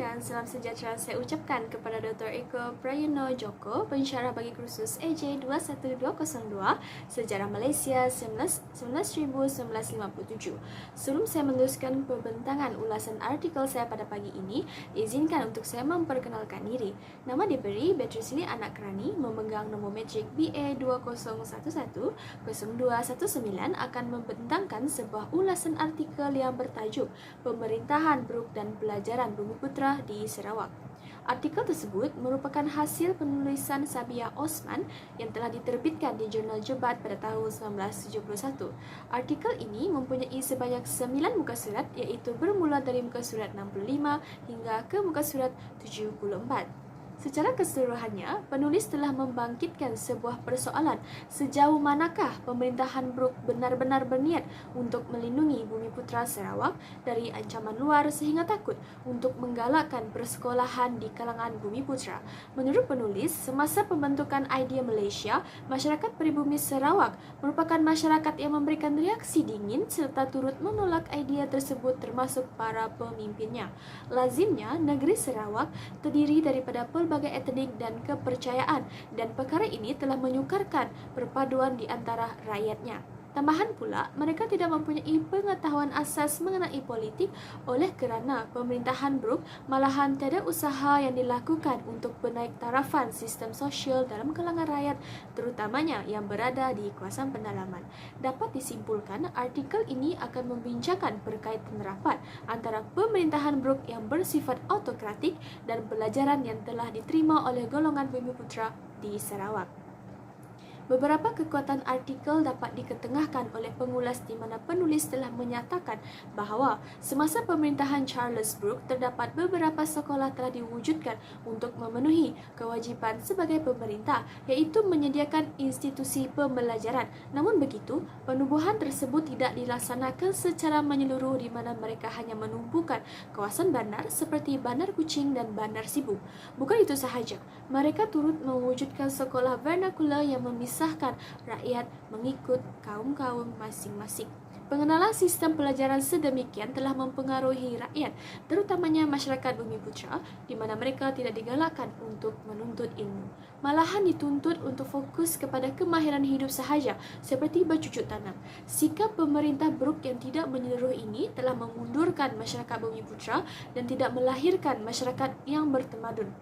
dan salam sejahtera saya ucapkan kepada Dr. Eko Prayono Joko, pensyarah bagi kursus AJ 21202 Sejarah Malaysia 1957. Sebelum saya meneruskan pembentangan ulasan artikel saya pada pagi ini, izinkan untuk saya memperkenalkan diri. Nama diberi Beatrice Lee Anak Rani, memegang nombor metrik BA 2011-0219, akan membentangkan sebuah ulasan artikel yang bertajuk Pemerintahan Brooke dan Pelajaran Bumiputra di Sarawak. Artikel tersebut merupakan hasil penulisan Sabiah Osman yang telah diterbitkan di Jurnal Jebat pada tahun 1971. Artikel ini mempunyai sebanyak 9 muka surat, iaitu bermula dari muka surat 65 hingga ke muka surat 74. Secara keseluruhannya, penulis telah membangkitkan sebuah persoalan sejauh manakah pemerintahan Brooke benar-benar berniat untuk melindungi Bumiputra Sarawak dari ancaman luar sehingga takut untuk menggalakkan persekolahan di kalangan Bumiputra. Menurut penulis, semasa pembentukan idea Malaysia, masyarakat pribumi Sarawak merupakan masyarakat yang memberikan reaksi dingin serta turut menolak idea tersebut termasuk para pemimpinnya. Lazimnya, negeri Sarawak terdiri daripada pelbagai etnik dan kepercayaan, dan perkara ini telah menyukarkan perpaduan di antara rakyatnya. Tambahan pula, mereka tidak mempunyai pengetahuan asas mengenai politik, oleh kerana pemerintahan Brooke malahan tiada usaha yang dilakukan untuk menaik tarafan sistem sosial dalam kalangan rakyat, terutamanya yang berada di kawasan pendalaman. Dapat disimpulkan, artikel ini akan membincangkan berkaitan rapat antara pemerintahan Brooke yang bersifat autokratik dan pelajaran yang telah diterima oleh golongan Bumiputra di Sarawak. Beberapa kekuatan artikel dapat diketengahkan oleh pengulas di mana penulis telah menyatakan bahawa semasa pemerintahan Charles Brooke terdapat beberapa sekolah telah diwujudkan untuk memenuhi kewajipan sebagai pemerintah, iaitu menyediakan institusi pembelajaran. Namun begitu, penubuhan tersebut tidak dilaksanakan secara menyeluruh di mana mereka hanya menumpukan kawasan bandar seperti Bandar Kuching dan Bandar Sibu. Bukan itu sahaja, mereka turut mewujudkan sekolah vernakular yang memisahkan rakyat mengikut kaum-kaum masing-masing. Pengenalan sistem pelajaran sedemikian telah mempengaruhi rakyat, terutamanya masyarakat Bumiputra, di mana mereka tidak digalakkan untuk menuntut ilmu. Malahan dituntut untuk fokus kepada kemahiran hidup sahaja, seperti bercucuk tanam. Sikap pemerintah Brooke yang tidak menyeluruh ini telah memundurkan masyarakat Bumiputra dan tidak melahirkan masyarakat yang bertamadun.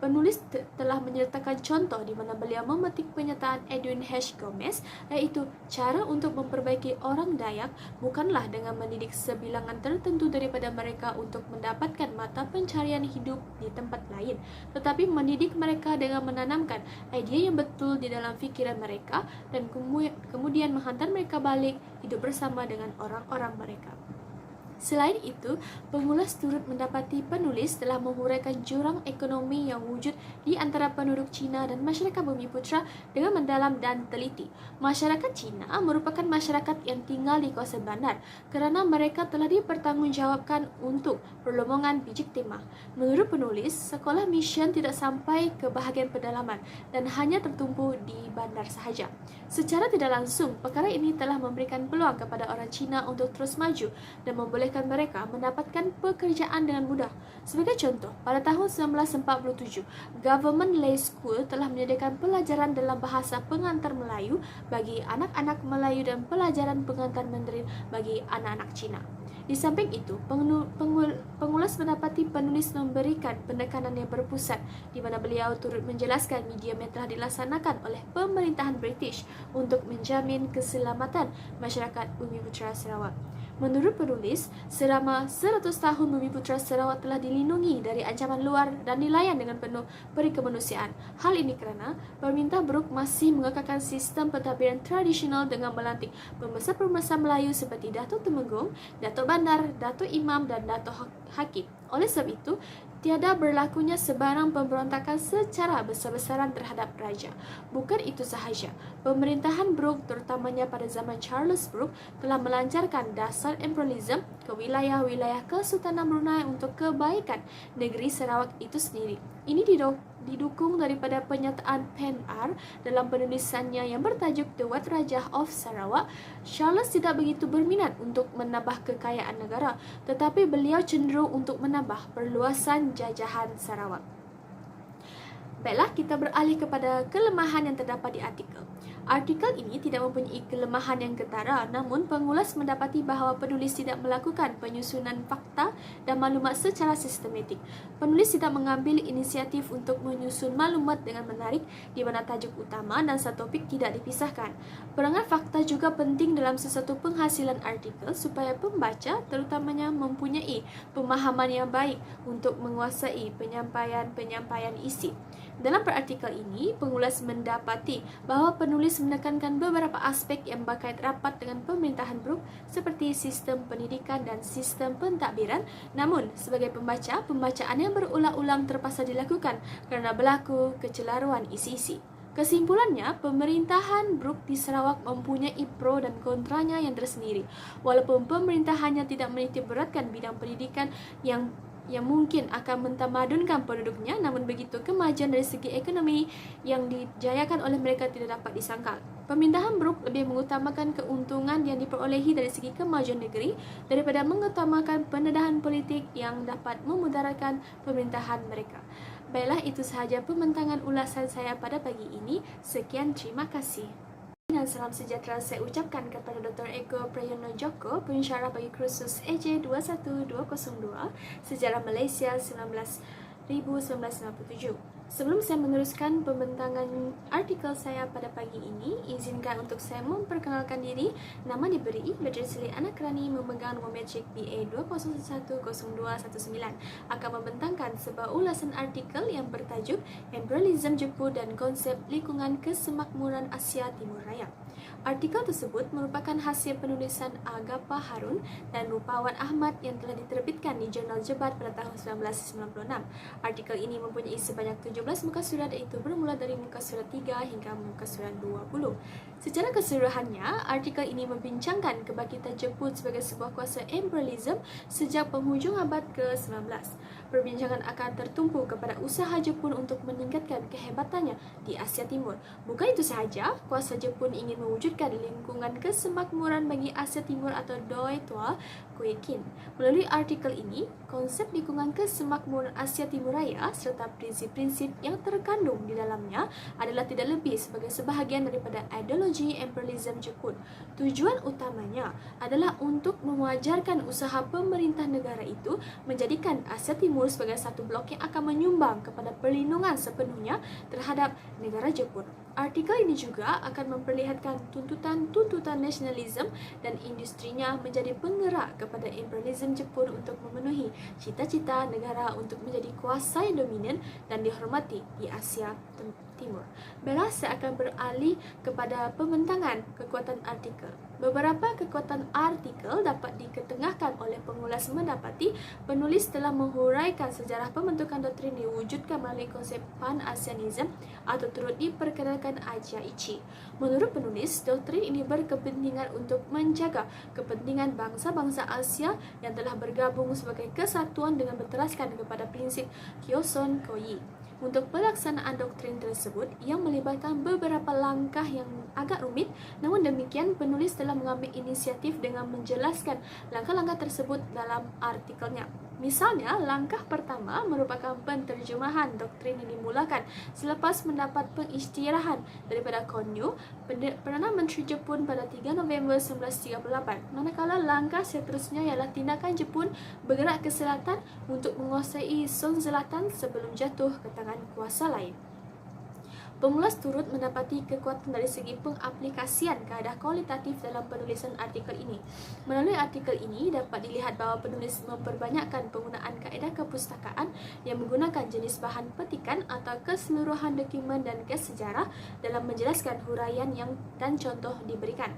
Penulis telah menyertakan contoh di mana beliau memetik pernyataan Edwin H. Gomez, iaitu cara untuk memperbaiki orang Dayak bukanlah dengan mendidik sebilangan tertentu daripada mereka untuk mendapatkan mata pencarian hidup di tempat lain, tetapi mendidik mereka dengan menanamkan idea yang betul di dalam fikiran mereka dan kemudian menghantar mereka balik hidup bersama dengan orang-orang mereka. Selain itu, pengulas turut mendapati penulis telah menguraikan jurang ekonomi yang wujud di antara penduduk Cina dan masyarakat Bumiputra dengan mendalam dan teliti. Masyarakat Cina merupakan masyarakat yang tinggal di kawasan bandar kerana mereka telah dipertanggungjawabkan untuk perlombongan bijik timah. Menurut penulis, sekolah misen tidak sampai ke bahagian pedalaman dan hanya tertumpu di bandar sahaja. Secara tidak langsung, perkara ini telah memberikan peluang kepada orang Cina untuk terus maju dan membolehkan mereka mendapatkan pekerjaan dengan mudah. Sebagai contoh, pada tahun 1947, Government Lay School telah menyediakan pelajaran dalam bahasa pengantar Melayu bagi anak-anak Melayu dan pelajaran pengantar Mandarin bagi anak-anak Cina. Di samping itu, pengulas mendapati penulis memberikan penekanan yang berpusat di mana beliau turut menjelaskan medium yang telah dilaksanakan oleh pemerintahan British untuk menjamin keselamatan masyarakat Bumiputra Sarawak. Menurut penulis, selama 100 tahun Bumiputra Sarawak telah dilindungi dari ancaman luar dan dilayan dengan penuh peri kemanusiaan. Hal ini kerana pemerintah Brooke masih mengekalkan sistem pentadbiran tradisional dengan melantik pembesar-pembesar Melayu seperti Datuk Temenggung, Datuk Bandar, Datuk Imam dan Datuk Hakim. Oleh sebab itu, tiada berlakunya sebarang pemberontakan secara besar-besaran terhadap raja. Bukan itu sahaja, pemerintahan Brooke terutamanya pada zaman Charles Brooke telah melancarkan dasar imperialisme ke wilayah-wilayah Kesultanan Brunei untuk kebaikan negeri Sarawak itu sendiri. Ini didukung daripada pernyataan Pen R dalam penulisannya yang bertajuk The Wat Rajah of Sarawak. Charles tidak begitu berminat untuk menambah kekayaan negara, tetapi beliau cenderung untuk menambah perluasan pendudukan jajahan Sarawak. Baiklah, kita beralih kepada kelemahan yang terdapat di artikel. Artikel ini tidak mempunyai kelemahan yang ketara, namun pengulas mendapati bahawa penulis tidak melakukan penyusunan fakta dan maklumat secara sistematik. Penulis tidak mengambil inisiatif untuk menyusun maklumat dengan menarik di mana tajuk utama dan subtopik tidak dipisahkan. Perangan fakta juga penting dalam sesuatu penghasilan artikel supaya pembaca terutamanya mempunyai pemahaman yang baik untuk menguasai penyampaian isi. Dalam perartikel ini, pengulas mendapati bahawa penulis menekankan beberapa aspek yang berkait rapat dengan pemerintahan Brooke seperti sistem pendidikan dan sistem pentadbiran. Namun, sebagai pembaca, pembacaan yang berulang-ulang terpaksa dilakukan kerana berlaku kecelaruan isi-isi. Kesimpulannya, pemerintahan Brooke di Sarawak mempunyai pro dan kontranya yang tersendiri. Walaupun pemerintahannya tidak menitikberatkan bidang pendidikan yang mungkin akan mentamadunkan penduduknya, namun begitu kemajuan dari segi ekonomi yang dijayakan oleh mereka tidak dapat disangkal. Pemerintahan Brooke lebih mengutamakan keuntungan yang diperolehi dari segi kemajuan negeri daripada mengutamakan pendedahan politik yang dapat memudaratkan pemerintahan mereka. Baiklah, itu sahaja pembentangan ulasan saya pada pagi ini. Sekian, terima kasih. Dan salam sejahtera saya ucapkan kepada Dr. Eko Prayono Joko, pensyarah bagi kursus EJ21202 Sejarah Malaysia 1957. Sebelum saya meneruskan pembentangan artikel saya pada pagi ini, izinkan untuk saya memperkenalkan diri. Nama diberi Beatrice Anak Rani, memegang nombor matrik BA 2010219, akan membentangkan sebuah ulasan artikel yang bertajuk Imperialism Jepun dan Konsep Lingkungan Kesemakmuran Asia Timur Raya. Artikel tersebut merupakan hasil penulisan Agapa Harun dan Rupawan Ahmad yang telah diterbitkan di Jurnal Jebat pada tahun 1996. Artikel ini mempunyai sebanyak 17 muka surat, iaitu bermula dari muka surat 3 hingga muka surat 20. Secara keseluruhannya, artikel ini membincangkan kebangkitan Jepun sebagai sebuah kuasa imperialism sejak penghujung abad ke-19. Perbincangan akan tertumpu kepada usaha Jepun untuk meningkatkan kehebatannya di Asia Timur. Bukan itu sahaja, kuasa Jepun ingin mewujudkan lingkungan kesemakmuran bagi Asia Timur atau Doi Tua Kuekin. Melalui artikel ini, konsep lingkungan kesemakmuran Asia Timur Raya serta prinsip-prinsip yang terkandung di dalamnya adalah tidak lebih sebagai sebahagian daripada ideologi imperialism Jepun. Tujuan utamanya adalah untuk mewajarkan usaha pemerintah negara itu menjadikan Asia Timur sebagai satu blok yang akan menyumbang kepada perlindungan sepenuhnya terhadap negara Jepun. Artikel ini juga akan memperlihatkan tuntutan nasionalisme dan industrinya menjadi penggerak kepada imperialisme Jepun untuk memenuhi cita-cita negara untuk menjadi kuasa yang dominan dan dihormati di Asia Timur. Baiklah, saya akan beralih kepada pembentangan kekuatan artikel. Beberapa kekuatan artikel dapat diketengahkan oleh pengulas mendapati penulis telah menghuraikan sejarah pembentukan doktrin diwujudkan melalui konsep Pan-Asianism atau turut diperkenalkan Asia Ichi. Menurut penulis, doktrin ini berkepentingan untuk menjaga kepentingan bangsa-bangsa Asia yang telah bergabung sebagai kesatuan dengan berteraskan kepada prinsip Kyoson Koyi. Untuk pelaksanaan doktrin tersebut yang melibatkan beberapa langkah yang agak rumit, namun demikian penulis telah mengambil inisiatif dengan menjelaskan langkah-langkah tersebut dalam artikelnya. Misalnya, langkah pertama merupakan penterjemahan doktrin yang dimulakan selepas mendapat pengisytiharan daripada Konyo, Perdana Menteri Jepun pada 3 November 1938. Manakala langkah seterusnya ialah tindakan Jepun bergerak ke selatan untuk menguasai Son Selatan sebelum jatuh ke tangan kuasa lain. Pengulas turut mendapati kekuatan dari segi pengaplikasian kaedah kualitatif dalam penulisan artikel ini. Melalui artikel ini dapat dilihat bahawa penulis memperbanyakkan penggunaan kaedah kepustakaan yang menggunakan jenis bahan petikan atau keseluruhan dokumen dan kes sejarah dalam menjelaskan huraian dan contoh diberikan.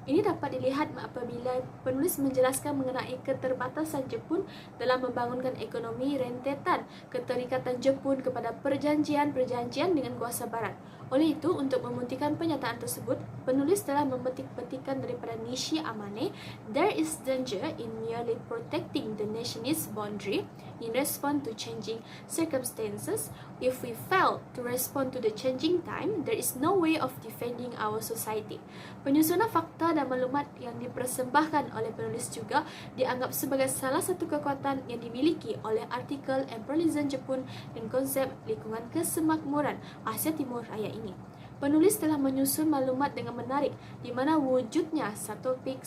Ini dapat dilihat apabila penulis menjelaskan mengenai keterbatasan Jepun dalam membangunkan ekonomi rentetan keterikatan Jepun kepada perjanjian-perjanjian dengan kuasa barat. Oleh itu, untuk membuktikan pernyataan tersebut, penulis telah memetik petikan daripada Nishi Amane, "There is danger in merely protecting the nation's boundary in response to changing circumstances. If we fail to respond to the changing time, there is no way of defending our society." Penyusunan fakta dan maklumat yang dipersembahkan oleh penulis juga dianggap sebagai salah satu kekuatan yang dimiliki oleh artikel Imperialism Jepun dan konsep lingkungan kesemakmuran Asia Timur Raya ini. Penulis telah menyusun maklumat dengan menarik di mana wujudnya satu peak.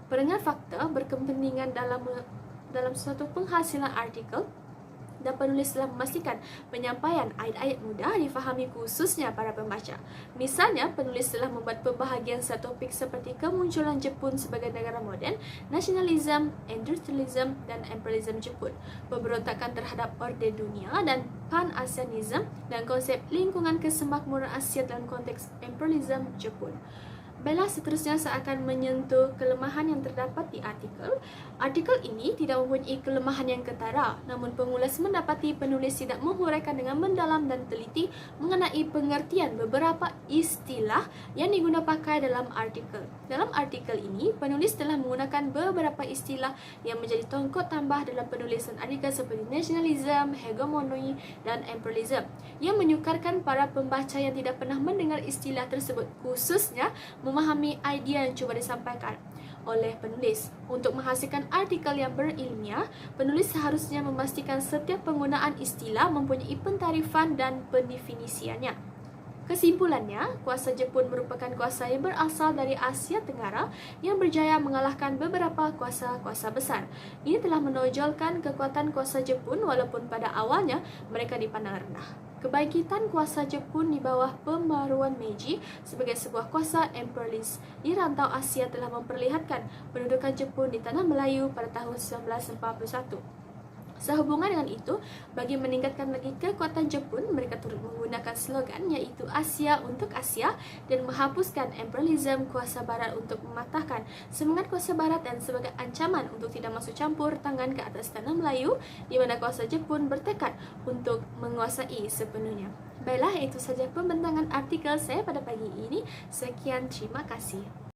Pendengar fakta berkepentingan dalam suatu penghasilan artikel, dan penulis telah memastikan penyampaian ayat-ayat mudah difahami khususnya para pembaca. Misalnya, penulis telah membuat pembahagian satu topik seperti kemunculan Jepun sebagai negara moden, nasionalisme, industrialisme, dan imperialisme Jepun, pemberontakan terhadap orde dunia dan pan-Asianisme, dan konsep lingkungan kesemakmuran Asia dalam konteks imperialisme Jepun. Baiklah, seterusnya saya akan menyentuh kelemahan yang terdapat di artikel. Artikel ini tidak mempunyai kelemahan yang ketara, namun pengulas mendapati penulis tidak menguraikan dengan mendalam dan teliti mengenai pengertian beberapa istilah yang digunakan pakai dalam artikel. Dalam artikel ini, penulis telah menggunakan beberapa istilah yang menjadi tongkot tambah dalam penulisan artikel seperti nasionalisme, hegemoni, dan imperialisme, yang menyukarkan para pembaca yang tidak pernah mendengar istilah tersebut, khususnya memahami idea yang cuba disampaikan oleh penulis. Untuk menghasilkan artikel yang berilmiah, penulis seharusnya memastikan setiap penggunaan istilah mempunyai pentarifan dan pendefinisiannya. Kesimpulannya, kuasa Jepun merupakan kuasa yang berasal dari Asia Tenggara yang berjaya mengalahkan beberapa kuasa-kuasa besar. Ini telah menonjolkan kekuatan kuasa Jepun walaupun pada awalnya mereka dipandang rendah. Kebangkitan kuasa Jepun di bawah pembaruan Meiji sebagai sebuah kuasa imperialis di rantau Asia telah memperlihatkan pendudukan Jepun di tanah Melayu pada tahun 1941. Sehubungan dengan itu, bagi meningkatkan lagi kekuatan Jepun, mereka turut menggunakan slogan iaitu Asia untuk Asia dan menghapuskan imperialisme kuasa barat untuk mematahkan semangat kuasa barat dan sebagai ancaman untuk tidak masuk campur tangan ke atas tanah Melayu, di mana kuasa Jepun bertekad untuk menguasai sepenuhnya. Baiklah, itu saja pembentangan artikel saya pada pagi ini. Sekian, terima kasih.